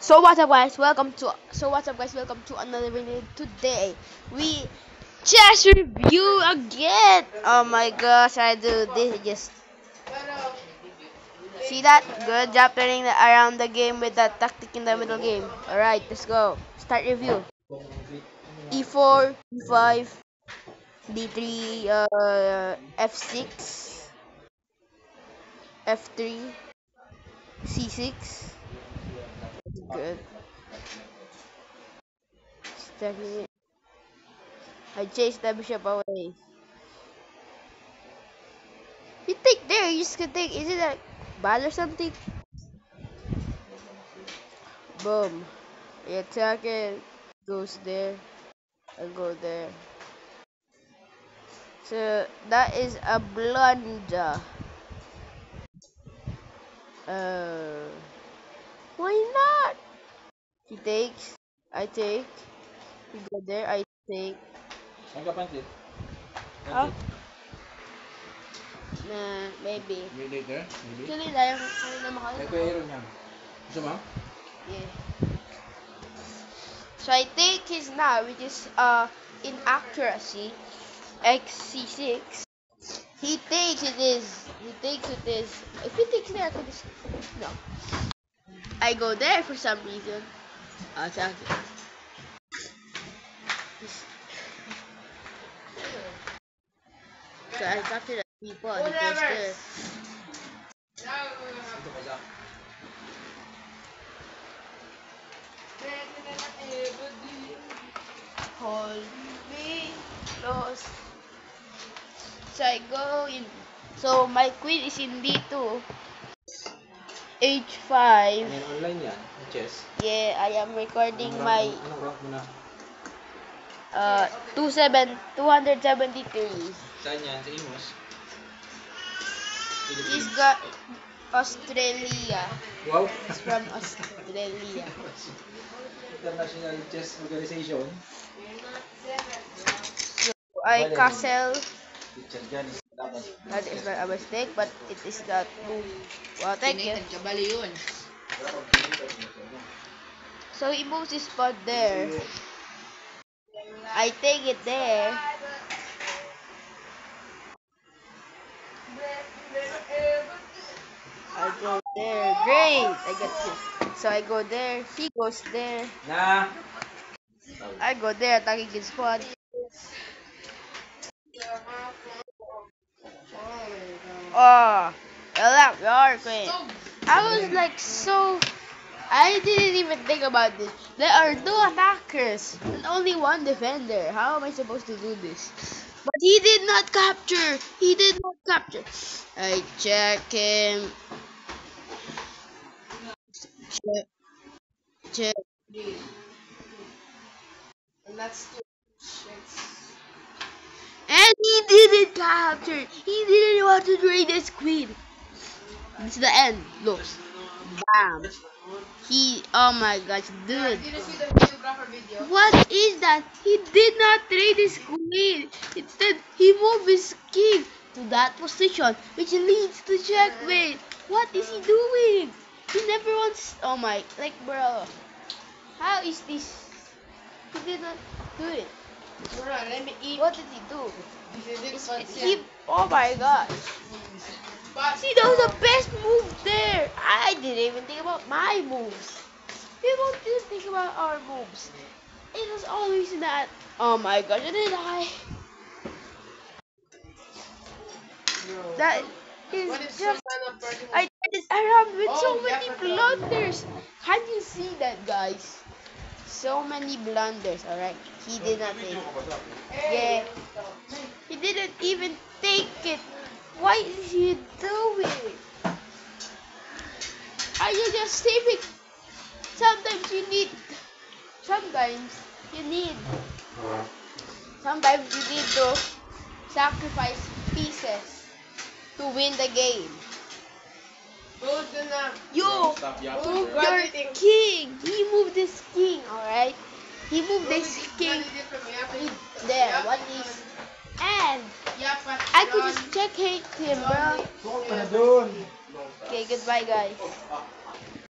So what's up guys, welcome to another video. Today we just review again. Oh my gosh, I do this just see that? Good job turning around the game with that tactic in the middle game. Alright, let's go. Start review. E4, E5, D3, F6, F3, C6. Good. Checking it. I chased the bishop away. You take there, you just can take. Is it a bad or something? Boom. You attack it, goes there, and go there. So that is a blunder. Uh, why not? He takes, I take. You go there, I take. Nagkapansit? Huh? Nah, maybe. Maybe later? Maybe? Actually, dahil na mahal. Ay, kuya Aaron yan. Gusto mo? Yeah. So I take his now, which is inaccuracy, XC6. He takes it is. He takes it is. If he takes there, I could just no. I go there for some reason. Attack it. So I captured the people. He goes there. Hold me close. So I go in. So my queen is in D2. H5. Yan, online yan. Chess. Yeah, I am recording my Anong rank mo na? 273. Saan yan? Sa Imus? He's got Australia. Wow! He's from Australia. International Chess Organization. So I castle. Teacher dyan. Dapat. That is not a mistake, but it is not move. Well, thank you. So he moves his pawn there. I take it there. I go there. Great! I get this. So I go there. He goes there. Na! I go there, attacking his pawn. Oh, your queen. I was like so. I didn't even think about this. There are two attackers and only one defender. How am I supposed to do this? But he did not capture. He did not capture. I check him. Check. Check. And he didn't capture. He didn't want to trade his queen. This is the end. Look. Bam. Oh my gosh, dude. What is that? He did not trade his queen. Instead, he moved his king to that position, which leads to checkmate. What is he doing? He never wants. Oh my, like, bro. How is this? He did not do it. Let me eat. What did he do? He, Oh my gosh. See, that was the best move there. I didn't even think about my moves. People didn't think about our moves. It was always that. Oh my gosh, and then that is just. I did it around with so many blunders. Can you see that, guys? So many blunders. Alright, he did not take it. Yeah, he didn't even take it. Why is he doing? Are you just saving? Sometimes you need to sacrifice pieces to win the game. Your king, he moved this king, alright? He moved this king there. What is? And I could just check him, bro. Okay, goodbye, guys.